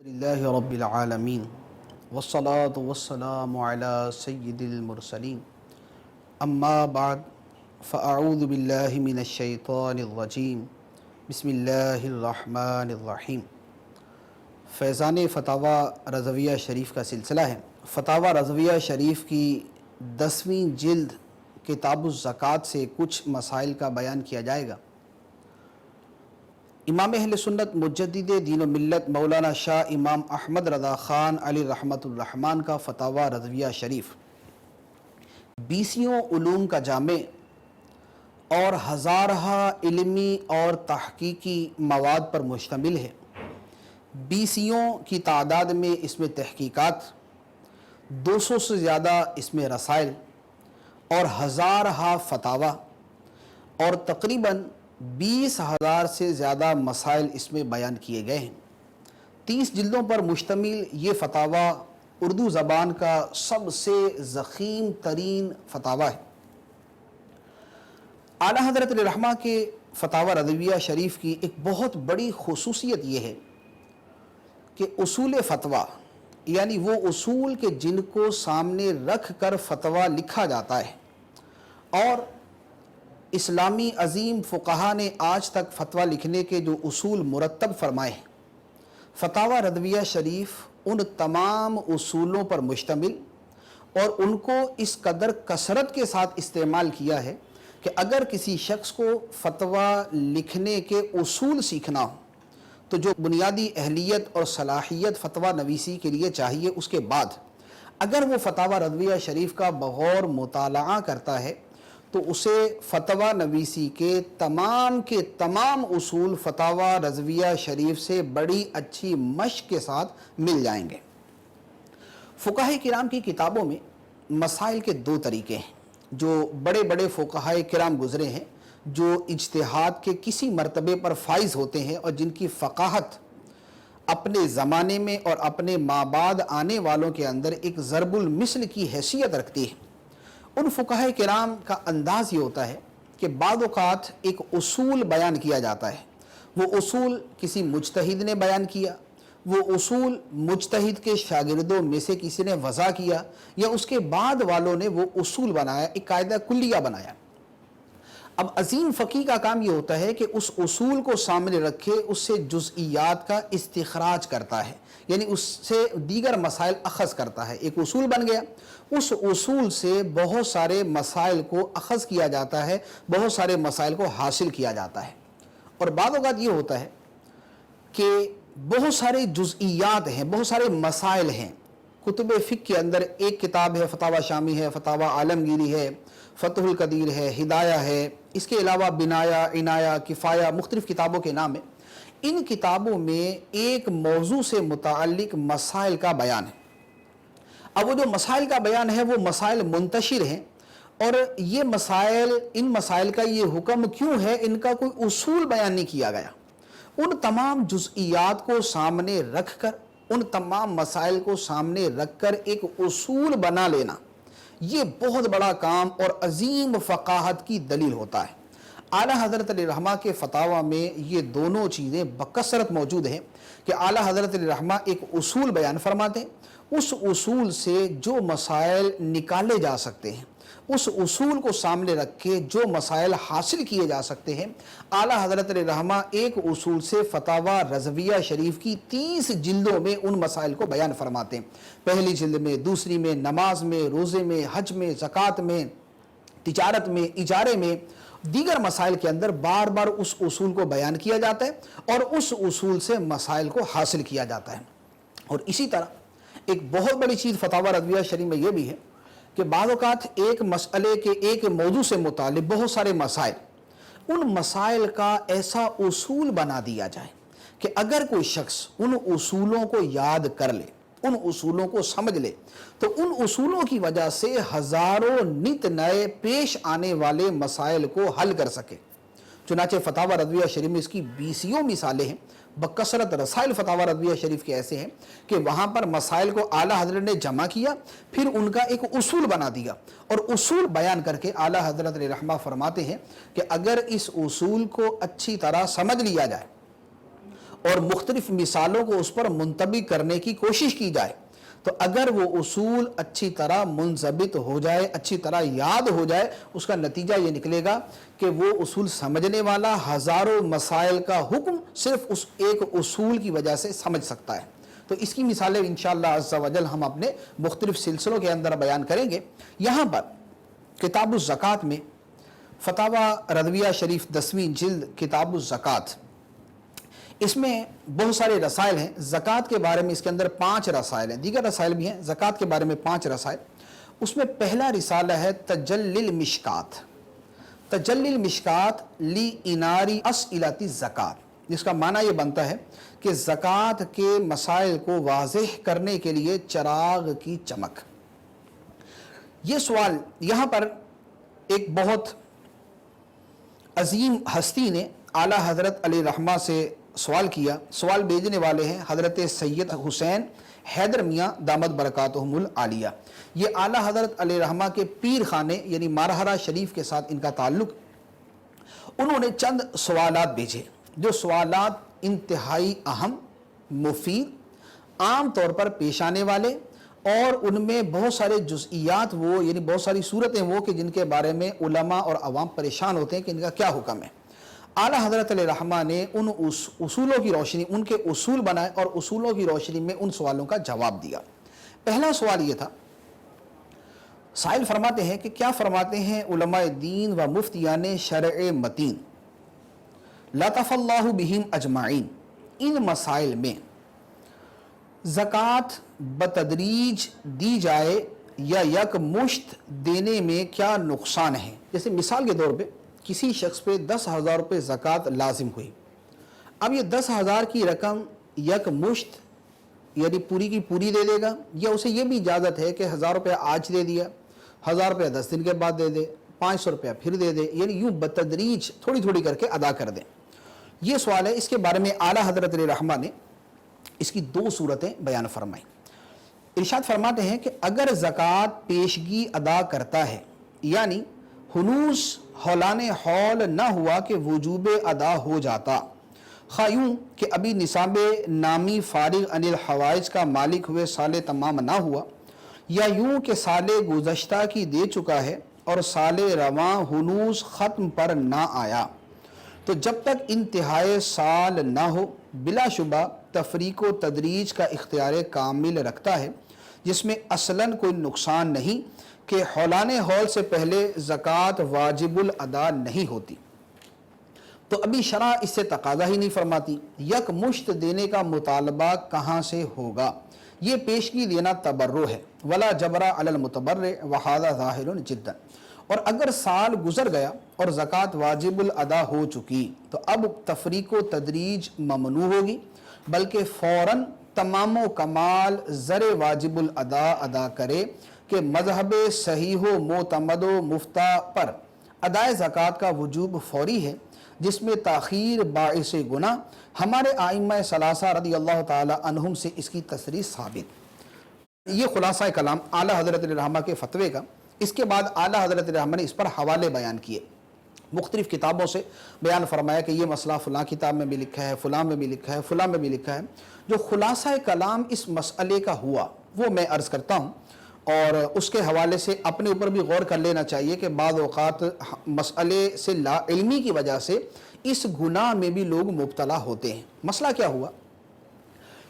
للہ رب العالمین والصلاة والسلام علی سید المرسلین اما بعد فاعوذ باللہ من الشیطان الرجیم بسم اللہ الرحمن الرحیم۔ فیضان فتاوی رضویہ شریف کا سلسلہ ہے۔ فتاوی رضویہ شریف کی 10ویں جلد کتاب الزکوٰۃ سے کچھ مسائل کا بیان کیا جائے گا۔ امام اہل سنت مجدد دین و ملت مولانا شاہ امام احمد رضا خان علی رحمۃ الرحمن کا فتاوی رضویہ شریف 20 علوم کا جامع اور ہزارہ علمی اور تحقیقی مواد پر مشتمل ہے۔ 20 کی تعداد میں اس میں تحقیقات، 200 سے زیادہ اس میں رسائل اور ہزارہ فتاوی اور تقریباً 20,000 سے زیادہ مسائل اس میں بیان کیے گئے ہیں۔ 30 جلدوں پر مشتمل یہ فتاوی اردو زبان کا سب سے ضخیم ترین فتاوی ہے۔ اعلیٰ حضرت علیہ الرحمہ کے فتاوی رضویہ شریف کی ایک بہت بڑی خصوصیت یہ ہے کہ اصول فتویٰ یعنی وہ اصول کے جن کو سامنے رکھ کر فتویٰ لکھا جاتا ہے، اور اسلامی عظیم فقہا نے آج تک فتویٰ لکھنے کے جو اصول مرتب فرمائے ہیں، فتاوی رضویہ شریف ان تمام اصولوں پر مشتمل اور ان کو اس قدر کثرت کے ساتھ استعمال کیا ہے کہ اگر کسی شخص کو فتویٰ لکھنے کے اصول سیکھنا ہو تو جو بنیادی اہلیت اور صلاحیت فتویٰ نویسی کے لیے چاہیے، اس کے بعد اگر وہ فتاوی رضویہ شریف کا بغور مطالعہ کرتا ہے تو اسے فتویٰ نویسی کے تمام اصول فتاوی رضویہ شریف سے بڑی اچھی مشق کے ساتھ مل جائیں گے۔ فقہاء کرام کی کتابوں میں مسائل کے 2 طریقے ہیں جو بڑے بڑے فقہاء کرام گزرے ہیں، جو اجتہاد کے کسی مرتبے پر فائز ہوتے ہیں اور جن کی فقاہت اپنے زمانے میں اور اپنے مابعد آنے والوں کے اندر ایک ضرب المثل کی حیثیت رکھتی ہے۔ ان فقہاء کرام کا انداز یہ ہوتا ہے کہ بعض اوقات ایک اصول بیان کیا جاتا ہے، وہ اصول کسی مجتہد نے بیان کیا، وہ اصول مجتہد کے شاگردوں میں سے کسی نے وضع کیا، یا اس کے بعد والوں نے وہ اصول بنایا، ایک قاعدہ کلیہ بنایا۔ اب عظیم فقیہ کا کام یہ ہوتا ہے کہ اس اصول کو سامنے رکھے، اس سے جزئیات کا استخراج کرتا ہے، یعنی اس سے دیگر مسائل اخذ کرتا ہے۔ ایک اصول بن گیا، اس اصول سے بہت سارے مسائل کو اخذ کیا جاتا ہے، بہت سارے مسائل کو حاصل کیا جاتا ہے۔ اور بعض اوقات یہ ہوتا ہے کہ بہت سارے جزئیات ہیں، بہت سارے مسائل ہیں۔ کتب فقہ کے اندر ایک کتاب ہے فتاوی شامی ہے، فتاوی عالمگیری ہے، فتح القدیر ہے، ہدایہ ہے، اس کے علاوہ بنایہ، عنایہ، کفایہ، مختلف کتابوں کے نام ہیں۔ ان کتابوں میں ایک موضوع سے متعلق مسائل کا بیان ہے۔ اب وہ جو مسائل کا بیان ہے وہ مسائل منتشر ہیں، اور یہ مسائل، ان مسائل کا یہ حکم کیوں ہے، ان کا کوئی اصول بیان نہیں کیا گیا۔ ان تمام جزئیات کو سامنے رکھ کر، ان تمام مسائل کو سامنے رکھ کر ایک اصول بنا لینا، یہ بہت بڑا کام اور عظیم فقاہت کی دلیل ہوتا ہے۔ اعلیٰ حضرت علیہ الرحمہ کے فتاوی میں یہ دونوں چیزیں بکثرت موجود ہیں کہ اعلیٰ حضرت علیہ الرحمہ ایک اصول بیان فرماتے ہیں، اس اصول سے جو مسائل نکالے جا سکتے ہیں، اس اصول کو سامنے رکھ کے جو مسائل حاصل کیے جا سکتے ہیں، اعلیٰ حضرت علیہ الرحمہ ایک اصول سے فتاوی رضویہ شریف کی 30 جلدوں میں ان مسائل کو بیان فرماتے ہیں۔ پہلی جلد میں، دوسری میں، نماز میں، روزے میں، حج میں، زکوٰۃ میں، تجارت میں، اجارے میں، دیگر مسائل کے اندر بار بار اس اصول کو بیان کیا جاتا ہے اور اس اصول سے مسائل کو حاصل کیا جاتا ہے۔ اور اسی طرح ایک بہت بڑی چیز فتاوی رضویہ شریف میں یہ بھی ہے کہ بعض اوقات ایک مسئلے کے ایک موضوع سے متعلق بہت سارے مسائل، ان مسائل کا ایسا اصول بنا دیا جائے کہ اگر کوئی شخص ان اصولوں کو یاد کر لے، ان اصولوں کو سمجھ لے، تو ان اصولوں کی وجہ سے ہزاروں نت نئے پیش آنے والے مسائل کو حل کر سکے۔ چنانچہ فتاوی رضویہ شریف میں اس کی 20 مثالیں ہیں۔ بکثرت رسائل فتاوی رضویہ شریف کے ایسے ہیں کہ وہاں پر مسائل کو اعلیٰ حضرت نے جمع کیا، پھر ان کا ایک اصول بنا دیا، اور اصول بیان کر کے اعلیٰ حضرت علیہ الرحمہ فرماتے ہیں کہ اگر اس اصول کو اچھی طرح سمجھ لیا جائے اور مختلف مثالوں کو اس پر منطبق کرنے کی کوشش کی جائے تو اگر وہ اصول اچھی طرح منضبط ہو جائے، اچھی طرح یاد ہو جائے، اس کا نتیجہ یہ نکلے گا کہ وہ اصول سمجھنے والا ہزاروں مسائل کا حکم صرف اس ایک اصول کی وجہ سے سمجھ سکتا ہے۔ تو اس کی مثالیں انشاءاللہ عز و جل ہم اپنے مختلف سلسلوں کے اندر بیان کریں گے۔ یہاں پر کتاب الزکوٰۃ میں فتاوی رضویہ شریف 10ویں جلد کتاب الزکوٰۃ، اس میں بہت سارے رسائل ہیں۔ زکوٰۃ کے بارے میں اس کے اندر 5 رسائل ہیں، دیگر رسائل بھی ہیں، زکوٰۃ کے بارے میں 5 رسائل۔ اس میں پہلا رسالہ ہے تجلی المشکات، تجلی المشکات لی اناری اسئلۃ الزکوٰۃ، جس کا معنی یہ بنتا ہے کہ زکوٰۃ کے مسائل کو واضح کرنے کے لیے چراغ کی چمک۔ یہ سوال یہاں پر ایک بہت عظیم ہستی نے اعلیٰ حضرت علیہ رحمہ سے سوال کیا۔ سوال بھیجنے والے ہیں حضرت سید حسین حیدر میاں دامت برکاتہم العالیہ۔ یہ اعلیٰ حضرت علیہ رحمہ کے پیر خانے یعنی مارہرہ شریف کے ساتھ ان کا تعلق۔ انہوں نے چند سوالات بھیجے، جو سوالات انتہائی اہم، مفید، عام طور پر پیش آنے والے، اور ان میں بہت سارے جزئیات وہ یعنی بہت ساری صورتیں وہ کہ جن کے بارے میں علماء اور عوام پریشان ہوتے ہیں کہ ان کا کیا حکم ہے۔ اعلیٰ حضرت علیہ رحمہ نے ان اصولوں کی روشنی، ان کے اصول بنائے اور اصولوں کی روشنی میں ان سوالوں کا جواب دیا۔ پہلا سوال یہ تھا، سائل فرماتے ہیں کہ کیا فرماتے ہیں علماء دین و مفتیان شرع متین لطف اللہ بہم اجمعین، ان مسائل میں زکوٰۃ بتدریج دی جائے یا یک مشت دینے میں کیا نقصان ہے؟ جیسے مثال کے طور پہ کسی شخص پہ 10,000 روپے زکوٰۃ لازم ہوئی، اب یہ 10,000 کی رقم یک مشت یعنی پوری کی پوری دے دے گا، یا اسے یہ بھی اجازت ہے کہ 1,000 روپے آج دے دیا، 1,000 روپے 10 دن کے بعد دے دے، 500 روپے پھر دے دے، یعنی یوں بتدریج تھوڑی تھوڑی کر کے ادا کر دیں۔ یہ سوال ہے، اس کے بارے میں اعلیٰ حضرت علیہ رحمہ نے اس کی 2 صورتیں بیان فرمائیں۔ ارشاد فرماتے ہیں کہ اگر زکوٰۃ پیشگی ادا کرتا ہے، یعنی ہنوز حولان حول نہ ہوا کہ وجوب ادا ہو جاتا، خواہ یوں کہ ابھی نصاب نامی فارغ عن الحوائج کا مالک ہوئے سال تمام نہ ہوا، یا یوں کہ سال گزشتہ کی دے چکا ہے اور سال رواں ہنوز ختم پر نہ آیا، تو جب تک انتہائے سال نہ ہو بلا شبہ تفریق و تدریج کا اختیار کامل رکھتا ہے، جس میں اصلاً کوئی نقصان نہیں کہ حولان حول سے پہلے زکوٰۃ واجب الادا نہیں ہوتی۔ تو ابھی شرع اس سے تقاضا ہی نہیں فرماتی، یک مشت دینے کا مطالبہ کہاں سے ہوگا؟ یہ پیشگی دینا تبرع ہے، ولا جبرا علی المتبرع وہذا ظاہر جدا۔ اور اگر سال گزر گیا اور زکوٰۃ واجب الادا ہو چکی تو اب تفریق و تدریج ممنوع ہوگی، بلکہ فوراً تمام و کمال زر واجب الادا ادا کرے کہ مذہب صحیح و معتمد و مفتہ پر ادائے زکوٰۃ کا وجوب فوری ہے، جس میں تاخیر باعث گناہ۔ ہمارے ائمہ ثلاثہ رضی اللہ تعالی عنہم سے اس کی تصریح ثابت۔ یہ خلاصہ کلام اعلیٰ حضرت علیہ رحمہ کے فتوے کا۔ اس کے بعد اعلیٰ حضرت علیہ رحمہ نے اس پر حوالے بیان کیے، مختلف کتابوں سے بیان فرمایا کہ یہ مسئلہ فلاں کتاب میں بھی لکھا ہے، فلاں میں بھی لکھا ہے، فلاں میں بھی لکھا ہے۔ جو خلاصہ کلام اس مسئلے کا ہوا وہ میں عرض کرتا ہوں، اور اس کے حوالے سے اپنے اوپر بھی غور کر لینا چاہیے کہ بعض اوقات مسئلے سے لا علمی کی وجہ سے اس گناہ میں بھی لوگ مبتلا ہوتے ہیں۔ مسئلہ کیا ہوا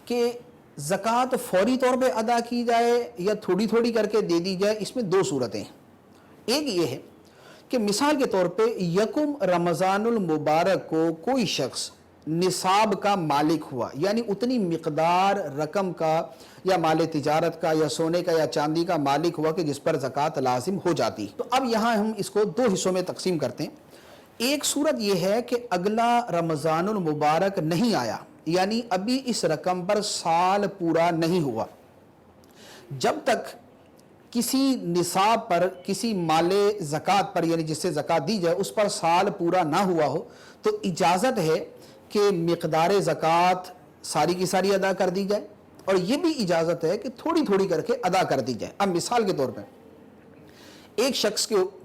کہ زکوٰۃ فوری طور پہ ادا کی جائے یا تھوڑی تھوڑی کر کے دے دی جائے، اس میں 2 صورتیں ہیں۔ ایک یہ ہے کہ مثال کے طور پہ یکم رمضان المبارک کو کوئی شخص نصاب کا مالک ہوا، یعنی اتنی مقدار رقم کا یا مال تجارت کا یا سونے کا یا چاندی کا مالک ہوا کہ جس پر زکوٰۃ لازم ہو جاتی۔ تو اب یہاں ہم اس کو 2 حصوں میں تقسیم کرتے ہیں۔ ایک صورت یہ ہے کہ اگلا رمضان المبارک نہیں آیا، یعنی ابھی اس رقم پر سال پورا نہیں ہوا، جب تک کسی نصاب پر، کسی مال زکوٰۃ پر یعنی جس سے زکوٰۃ دی جائے اس پر سال پورا نہ ہوا ہو، تو اجازت ہے کہ مقدار زکوٰۃ ساری کی ساری ادا کر دی جائے، اور یہ بھی اجازت ہے کہ تھوڑی تھوڑی کر کے ادا کر دی جائے۔ اب مثال کے طور پہ ایک شخص کے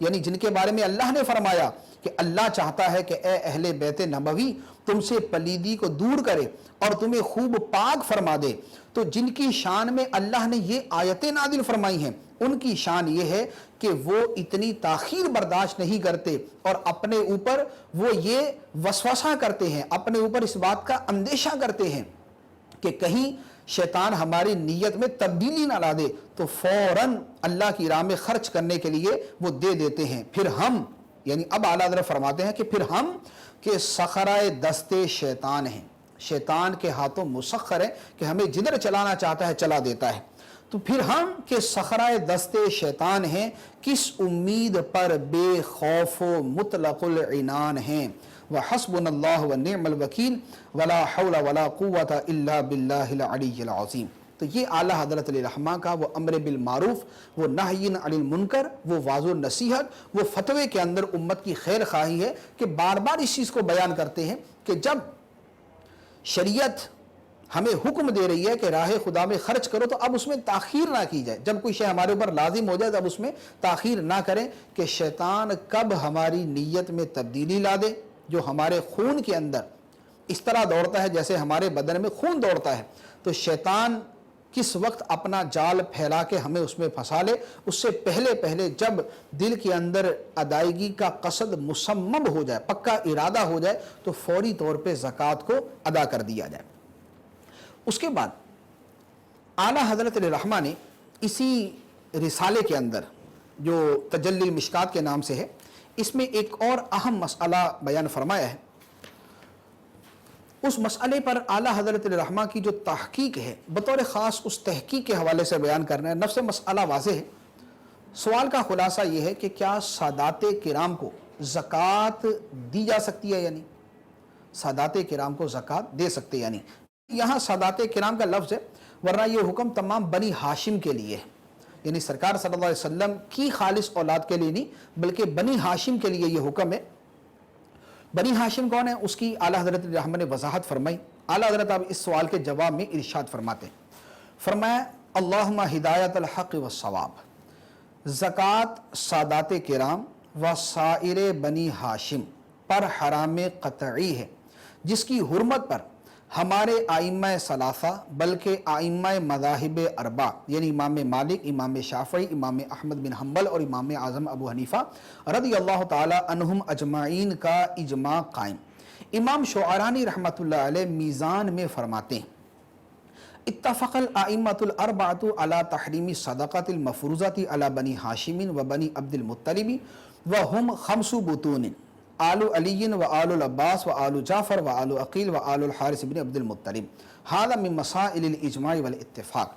یعنی جن کے بارے میں اللہ نے فرمایا کہ اللہ چاہتا ہے کہ اے اہل بیت نبوی تم سے پلیدی کو دور کرے اور تمہیں خوب پاک فرما دے، تو جن کی شان میں اللہ نے یہ آیتیں نازل فرمائی ہیں ان کی شان یہ ہے کہ وہ اتنی تاخیر برداشت نہیں کرتے اور اپنے اوپر وہ یہ وسوسہ کرتے ہیں، اپنے اوپر اس بات کا اندیشہ کرتے ہیں کہ کہیں شیطان ہماری نیت میں تبدیلی نہ لا دے، تو فوراً اللہ کی راہ میں خرچ کرنے کے لیے وہ دے دیتے ہیں۔ پھر ہم، یعنی اب اعلیٰ حضرت فرماتے ہیں کہ پھر ہم کہ سخرائے دستے شیطان ہیں، شیطان کے ہاتھوں مسخر ہے کہ ہمیں جدھر چلانا چاہتا ہے چلا دیتا ہے، تو پھر ہم کہ سخرائے دستے شیطان ہیں، کس امید پر بے خوف و مطلق العنان ہیں۔ وحسبنا اللہ ونعم الوکیل ولا حول ولا قوت الا باللہ العلی العظیم۔ تو یہ اعلیٰ حضرت علیہ الرحمہ کا وہ امر بالمعروف، وہ نہی عن المنکر، وہ واضح نصیحت، وہ فتوے کے اندر امت کی خیر خواہی ہے کہ بار بار اس چیز کو بیان کرتے ہیں کہ جب شریعت ہمیں حکم دے رہی ہے کہ راہ خدا میں خرچ کرو تو اب اس میں تاخیر نہ کی جائے، جب کوئی شے ہمارے اوپر لازم ہو جائے تب اس میں تاخیر نہ کریں کہ شیطان کب ہماری نیت میں تبدیلی لا دے، جو ہمارے خون کے اندر اس طرح دوڑتا ہے جیسے ہمارے بدن میں خون دوڑتا ہے، تو شیطان کس وقت اپنا جال پھیلا کے ہمیں اس میں پھنسا لے، اس سے پہلے جب دل کے اندر ادائیگی کا قصد مصمم ہو جائے، پکا ارادہ ہو جائے، تو فوری طور پہ زکوٰۃ کو ادا کر دیا جائے۔ اس کے بعد اعلیٰ حضرت علیہ الرحمہ نے اسی رسالے کے اندر جو تجلی المشکات کے نام سے ہے، اس میں ایک اور اہم مسئلہ بیان فرمایا ہے۔ اس مسئلے پر اعلیٰ حضرت علیہ الرحمہ کی جو تحقیق ہے بطور خاص اس تحقیق کے حوالے سے بیان کرنا ہے۔ نفس مسئلہ واضح ہے، سوال کا خلاصہ یہ ہے کہ کیا سادات کرام کو زکوٰۃ دی جا سکتی ہے یا نہیں، سادات کرام کو زکوٰۃ دے سکتے یا نہیں۔ یہاں سادات کرام کا لفظ ہے، ورنہ یہ حکم تمام بنی ہاشم کے لیے ہے، یعنی سرکار صلی اللہ علیہ وسلم کی خالص اولاد کے لیے نہیں بلکہ بنی ہاشم کے لیے یہ حکم ہے۔ بنی ہاشم کون ہے، اس کی اعلیٰ حضرت علیہ الرحمہ نے وضاحت فرمائی۔ اعلیٰ حضرت اب اس سوال کے جواب میں ارشاد فرماتے ہیں، فرمایا اللہم ہدایت الحق والصواب، زکوٰۃ سادات کرام و سائر بنی ہاشم پر حرام قطعی ہے، جس کی حرمت پر ہمارے ائمہ ثلاثہ بلکہ ائمہ مذاہب اربع یعنی امام مالک، امام شافعی، امام احمد بن حنبل اور امام اعظم ابو حنیفہ رضی اللہ تعالی عنہم اجمعین کا اجماع قائم۔ امام شعرانی رحمۃ اللہ علیہ میزان میں فرماتے ہیں اتفق الائمۃ الاربعۃ علی تحریم صدقۃ المفروضۃ علی بنی ہاشم و بنی عبد المطلب وہم خمس بطون آل علی و آل العباس و آل جعفر و آل عقیل و آل الحارث بن عبد المطلب، ھذا من مسائل الاجماع والاتفاق۔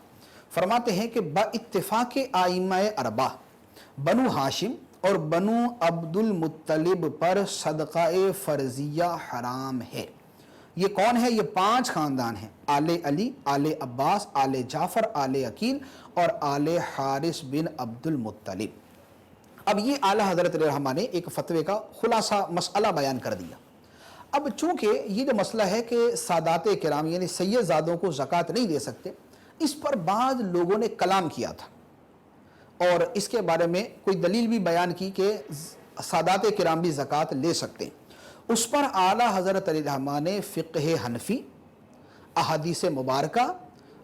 فرماتے ہیں کہ با اتفاق ائمہ اربعہ بنو ہاشم اور بنو عبد المطلب پر صدقہ فرضیہ حرام ہے۔ یہ کون ہے؟ یہ 5 خاندان ہیں، آل علی، آل عباس، آل جعفر، آل عقیل اور آل حارث بن عبد المطلب۔ اب یہ اعلیٰ حضرت علیہ الرحمہ نے ایک فتوے کا خلاصہ مسئلہ بیان کر دیا۔ اب چونکہ یہ جو مسئلہ ہے کہ سادات کرام یعنی سید زادوں کو زکوٰۃ نہیں دے سکتے، اس پر بعض لوگوں نے کلام کیا تھا اور اس کے بارے میں کوئی دلیل بھی بیان کی کہ سادات کرام بھی زکوٰۃ لے سکتے ہیں۔ اس پر اعلیٰ حضرت علیہ الرحمہ نے فقہ حنفی، احادیث مبارکہ،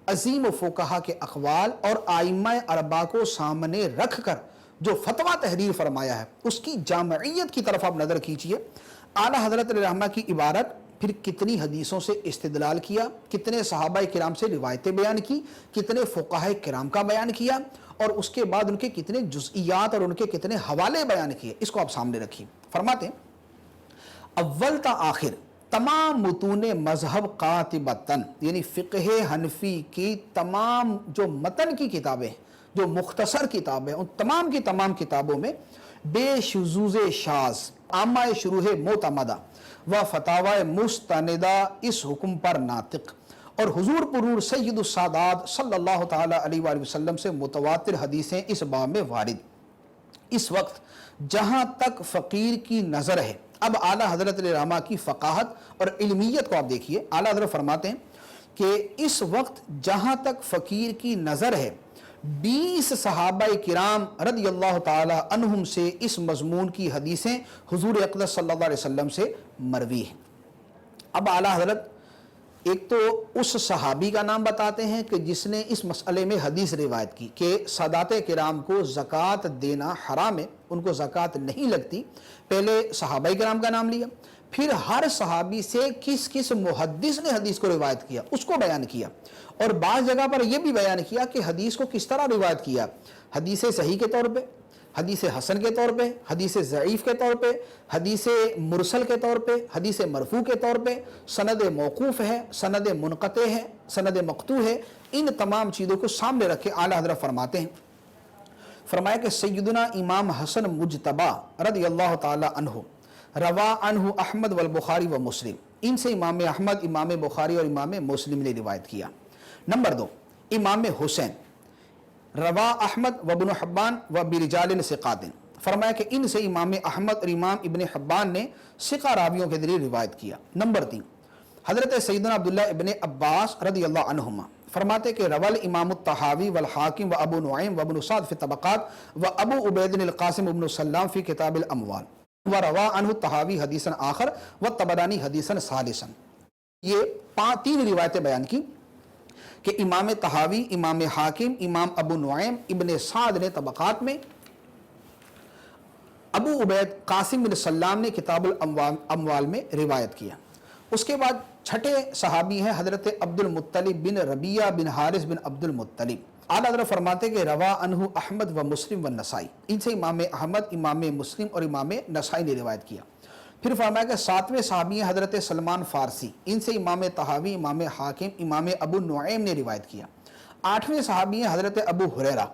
عظیم فقہا کے اقوال اور ائمہ اربعہ کو سامنے رکھ کر جو فتویٰ تحریر فرمایا ہے اس کی جامعیت کی طرف آپ نظر کیجئے۔ اعلیٰ حضرت علیہ الرحمہ کی عبارت پھر کتنی حدیثوں سے استدلال کیا، کتنے صحابہ کرام سے روایتیں بیان کی، کتنے فقہاء کرام کا بیان کیا، اور اس کے بعد ان کے کتنے جزئیات اور ان کے کتنے حوالے بیان کیے، اس کو آپ سامنے رکھیے۔ فرماتے ہیں اول تا آخر تمام متون مذہب قاطبتاً یعنی فقہ حنفی کی تمام جو متن کی کتابیں ہیں، جو مختصر کتابیں، ان تمام کی تمام کتابوں میں بے شذوذ شاذ، عامہ شروح معتمدہ و فتاوی مستندہ اس حکم پر ناطق اور حضور پرور سید السادات صلی اللہ تعالی علیہ وآلہ وسلم سے متواتر حدیثیں اس باب میں وارد۔ اس وقت جہاں تک فقیر کی نظر ہے، اب اعلیٰ حضرت علیہ الرحمہ کی فقاہت اور علمیت کو آپ دیکھیے۔ اعلیٰ حضرت فرماتے ہیں کہ اس وقت جہاں تک فقیر کی نظر ہے، 20 صحابہ کرام رضی اللہ تعالی عنہم سے اس مضمون کی حدیثیں حضور اقدس صلی اللہ علیہ وسلم سے مروی ہیں۔ اب اعلیٰ حضرت ایک تو اس صحابی کا نام بتاتے ہیں کہ جس نے اس مسئلے میں حدیث روایت کی کہ سادات کرام کو زکوٰۃ دینا حرام ہے، ان کو زکوٰۃ نہیں لگتی۔ پہلے صحابہ کرام کا نام لیا، پھر ہر صحابی سے کس کس محدث نے حدیث کو روایت کیا اس کو بیان کیا، اور بعض جگہ پر یہ بھی بیان کیا کہ حدیث کو کس طرح روایت کیا، حدیث صحیح کے طور پہ، حدیث حسن کے طور پہ، حدیث ضعیف کے طور پہ، حدیث مرسل کے طور پہ، حدیث مرفوع کے طور پہ، سند موقوف ہے، سند منقطع ہے، سند مقطوع ہے۔ ان تمام چیزوں کو سامنے رکھے اعلیٰ حضرت فرماتے ہیں، فرمایا کہ سیدنا امام حسن مجتبی رضی اللہ تعالی عنہ روا عنہ احمد والبخاری و مسلم، ان سے امام احمد، امام بخاری اور امام مسلم نے روایت کیا۔ نمبر 2، امام حسین روا احمد و ابن حبان و برجال ثقات، فرمایا کہ ان سے امام احمد اور امام ابن حبان نے ثقہ راویوں کے ذریعے روایت کیا۔ نمبر 3، حضرت سیدنا عبداللہ ابن عباس رضی اللہ عنہما فرماتے کہ روال امام الطحاوی والحاکم و ابو نعیم و ابن سعد فی الطبقات و ابو عبید القاسم ابن السلام فی کتاب الاموال و روا عنہ الطحاوی حدیثا آخر و طبرانی حدیثا ثالثا۔ یہ 3 روایتیں بیان کی کہ امام طحاوی، امام حاکم، امام ابو نعیم ابن سعد نے طبقات میں، ابو عبید قاسم بن سلام نے کتاب الاموال میں روایت کیا۔ اس کے بعد چھٹے صحابی ہیں حضرت عبد المطلب بن ربیعہ بن حارث بن عبد المطلب۔ اعلیٰ حضرت فرماتے کہ روا عنہ احمد و مسلم و نسائی، ان سے امام احمد، امام مسلم اور امام نسائی نے روایت کیا۔ پھر فرمایا کہ 7ویں صحابی ہیں حضرت سلمان فارسی، ان سے امام طحاوی، امام حاکم، امام ابو نعیم نے روایت کیا۔ 8ویں صحابی ہیں حضرت ابو ہریرہ،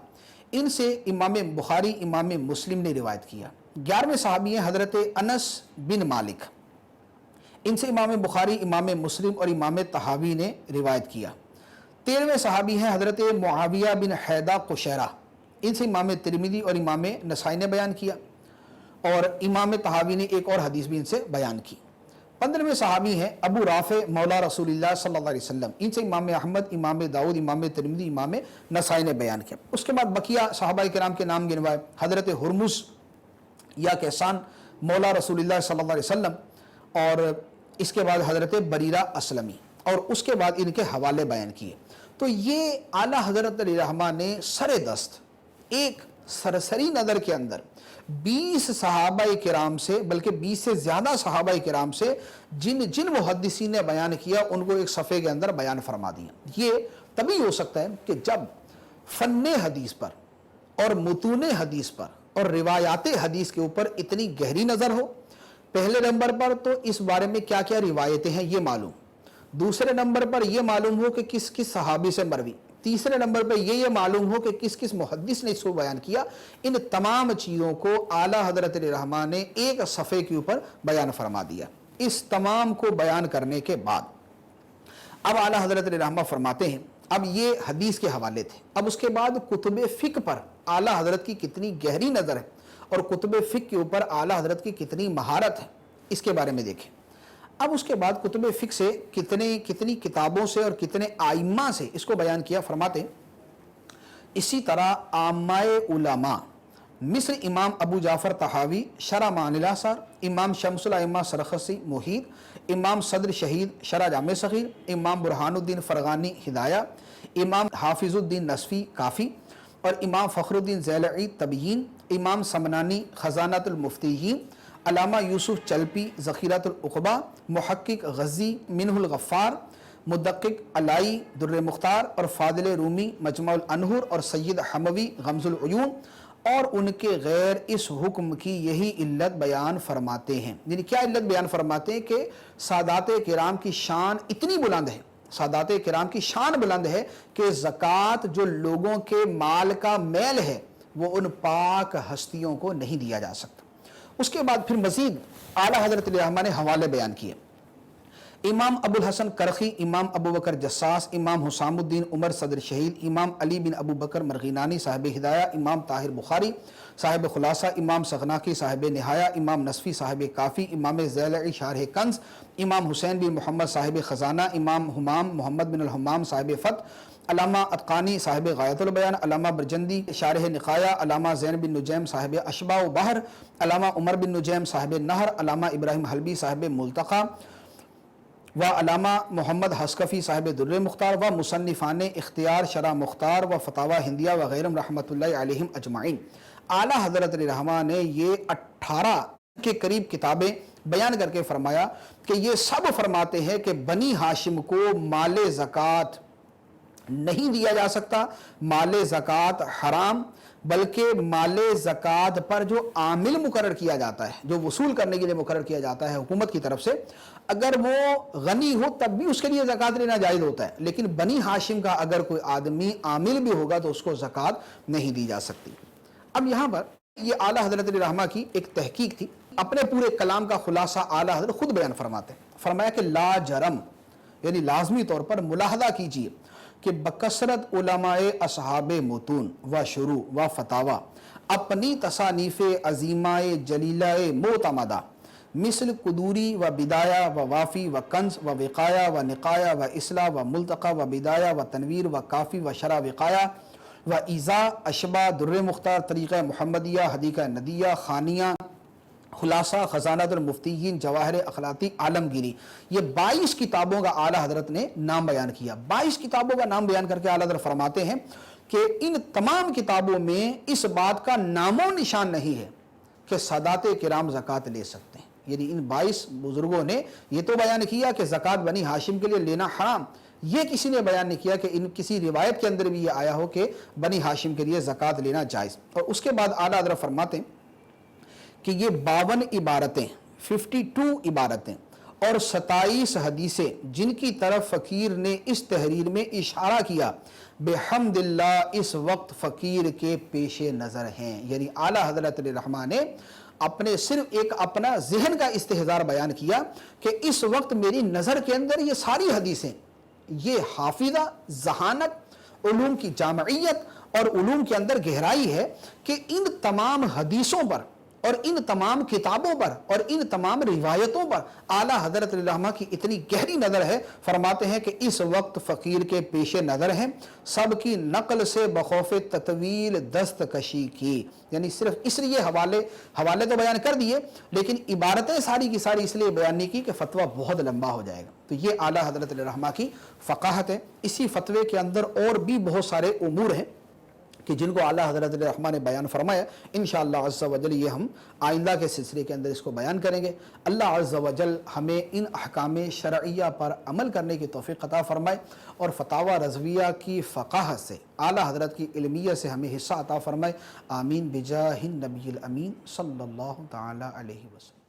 ان سے امام بخاری، امام مسلم نے روایت کیا۔ 11ویں صحابی ہیں حضرت انس بن مالک، ان سے امام بخاری، امام مسلم اور امام طحاوی نے روایت کیا۔ 13ویں صحابی ہیں حضرت معاویہ بن حیدہ قشیرہ، ان سے امام ترمذی اور امام نسائی نے بیان کیا، اور امام طحاوی نے ایک اور حدیث بھی ان سے بیان کی۔ 15ویں صحابی ہیں ابو رافع مولا رسول اللہ صلی اللہ علیہ وسلم، ان سے امام احمد، امام داؤد، امام ترمذی، امام نسائی نے بیان کیا۔ اس کے بعد بقیہ صحابہ کرام کے نام گنوائے، حضرت ہرمز یا کیسان مولا رسول اللہ صلی اللہ علیہ وسلم، اور اس کے بعد حضرت بریرہ اسلمی، اور اس کے بعد ان کے حوالے بیان کیے۔ تو یہ اعلیٰ حضرت علیہ رحمہ نے سر دست ایک سرسری نظر کے اندر 20 صحابہ کرام سے، بلکہ 20 سے زیادہ صحابہ کرام سے جن محدثین نے بیان کیا ان کو ایک صفحے کے اندر بیان فرما دیا۔ یہ تبھی ہو سکتا ہے کہ جب فن حدیث پر اور متون حدیث پر اور روایات حدیث کے اوپر اتنی گہری نظر ہو۔ پہلے نمبر پر تو اس بارے میں کیا کیا روایتیں ہیں یہ معلوم، دوسرے نمبر پر یہ معلوم ہو کہ کس کس صحابی سے مروی، تیسرے نمبر پر یہ معلوم ہو کہ کس کس محدث نے اس کو بیان کیا۔ ان تمام چیزوں کو اعلیٰ حضرت علیہ رحمہ نے ایک صفحے کے اوپر بیان فرما دیا۔ اس تمام کو بیان کرنے کے بعد اب اعلیٰ حضرت علیہ رحمہ فرماتے ہیں، اب یہ حدیث کے حوالے تھے، اب اس کے بعد کتب فقہ پر اعلیٰ حضرت کی کتنی گہری نظر ہے اور کتب فقہ کے اوپر اعلیٰ حضرت کی کتنی مہارت ہے اس کے بارے میں دیکھیں۔ اب اس کے بعد کتب فقہ سے کتنی کتابوں سے اور کتنے آئمہ سے اس کو بیان کیا۔ فرماتے ہیں اسی طرح عامہ علماء مصر امام ابو جعفر طحاوی شرح معانی الاثار، امام شمس الائمہ سرخسی محیط، امام صدر شہید شرح جامع صغیر، امام برہان الدین فرغانی ہدایہ، امام حافظ الدین نصفی کافی، اور امام فخر الدین ضیلعی تبیین، امام سمنانی خزانۃ المفتیین، علامہ یوسف چلپی ذخیرۃ العقبہ، محقق غزی منہ الغفار، مدقق علائی در مختار، اور فاضل رومی مجمع الانہر، اور سید حموی غمز العیون، اور ان کے غیر اس حکم کی یہی علت بیان فرماتے ہیں۔ یعنی کیا علت بیان فرماتے ہیں کہ سادات کرام کی شان اتنی بلند ہے، سادات کرام کی شان بلند ہے کہ زکوٰۃ جو لوگوں کے مال کا میل ہے وہ ان پاک ہستیوں کو نہیں دیا جا سکتا۔ اس کے بعد پھر مزید اعلیٰ حضرت علیہ رحمہ نے حوالے بیان کیے۔ امام ابو الحسن کرخی، امام ابو بکر جساس، امام حسام الدین عمر صدر شہید، امام علی بن ابو بکر مرغینانی صاحب ہدایہ، امام طاہر بخاری صاحب خلاصہ، امام سغناکی صاحب نہایہ، امام نصفی صاحب کافی، امام زیلعی شارح کنز، امام حسین بن محمد صاحب خزانہ، امام حمام محمد بن الحمام صاحب فتح، علامہ اتقانی صاحب غایت البیان، علامہ برجندی شارح نقایہ، علامہ زین بن نجیم صاحب اشباء و بحر، علامہ عمر بن نجیم صاحب نہر، علامہ ابراہیم حلبی صاحب ملتقى، و علامہ محمد حسکفی صاحب در مختار، و مصنفان اختیار شرح مختار و فتاوی ہندیہ وغیرہ رحمۃ اللہ علیہم اجمعین۔ اعلیٰ حضرت رحمہ نے یہ 18 کے قریب کتابیں بیان کر کے فرمایا کہ یہ سب فرماتے ہیں کہ بنی ہاشم کو مال زکوٰۃ نہیں دیا جا سکتا، مال زکوٰۃ حرام، بلکہ مال زکوٰۃ پر جو عامل مقرر کیا جاتا ہے، جو وصول کرنے کے لیے مقرر کیا جاتا ہے حکومت کی طرف سے، اگر وہ غنی ہو تب بھی اس کے لیے زکوٰۃ لینا جائز ہوتا ہے، لیکن بنی ہاشم کا اگر کوئی آدمی عامل بھی ہوگا تو اس کو زکوٰۃ نہیں دی جا سکتی۔ اب یہاں پر یہ اعلیٰ حضرت رحمہ کی ایک تحقیق تھی، اپنے پورے کلام کا خلاصہ اعلیٰ حضرت خود بیان فرماتے ہیں۔ فرمایا کہ لا جرم، یعنی لازمی طور پر ملاحظہ کیجئے کہ بکثرت علماء اصحاب متون و شروع و فتاوی اپنی تصانیف عظیمہ جلیلہ معتمدہ مثل قدوری و بدایہ و وافی و کنز و وقایہ و نقایہ و اصلاح و ملتقى و بدایہ و تنویر و کافی و شرح وقایہ و ایزا اشبا در مختار طریقہ محمدیہ حدیقہ ندیہ خانیہ خلاصہ خزانۃ المفتیین جواہر اخلاقی عالمگیری، یہ 22 کتابوں کا اعلیٰ حضرت نے نام بیان کیا۔ 22 کتابوں کا نام بیان کر کے اعلیٰ حضرت فرماتے ہیں کہ ان تمام کتابوں میں اس بات کا نام و نشان نہیں ہے کہ سادات کرام زکوٰۃ لے سکتے ہیں، یعنی ان 22 بزرگوں نے یہ تو بیان کیا کہ زکوٰۃ بنی ہاشم کے لیے لینا حرام، یہ کسی نے بیان نہیں کیا کہ ان کسی روایت کے اندر بھی یہ آیا ہو کہ بنی ہاشم کے لیے زکوٰۃ لینا جائز۔ اور اس کے بعد اعلیٰ حضرت فرماتے ہیں کہ یہ 52 عبارتیں 52 عبارتیں اور 27 حدیثیں جن کی طرف فقیر نے اس تحریر میں اشارہ کیا، بحمد اللہ اس وقت فقیر کے پیش نظر ہیں، یعنی اعلیٰ حضرت رحمہ نے اپنے صرف ایک اپنا ذہن کا استحضار بیان کیا کہ اس وقت میری نظر کے اندر یہ ساری حدیثیں، یہ حافظہ، ذہانت، علوم کی جامعیت اور علوم کے اندر گہرائی ہے کہ ان تمام حدیثوں پر اور ان تمام کتابوں پر اور ان تمام روایتوں پر اعلیٰ حضرت رحمہ کی اتنی گہری نظر ہے، فرماتے ہیں کہ اس وقت فقیر کے پیش نظر ہیں سب کی نقل سے بخوف تطویل دستکشی کی، یعنی صرف اس لیے حوالے تو بیان کر دیے لیکن عبارتیں ساری کی ساری اس لیے بیان نہیں کی کہ فتویٰ بہت لمبا ہو جائے گا۔ تو یہ اعلیٰ حضرت رحمہ کی فقاہت ہے۔ اسی فتوے کے اندر اور بھی بہت سارے امور ہیں کہ جن کو اعلیٰ حضرت رحمہ نے بیان فرمایا، انشاءاللہ عز و جل یہ ہم آئندہ کے سلسلے کے اندر اس کو بیان کریں گے۔ اللہ عز و جل ہمیں ان احکام شرعیہ پر عمل کرنے کی توفیق عطا فرمائے اور فتاوی رضویہ کی فقاہت سے، اعلیٰ حضرت کی علمیہ سے ہمیں حصہ عطا فرمائے، آمین بجاہ النبی الامین صلی اللہ تعالی علیہ وسلم۔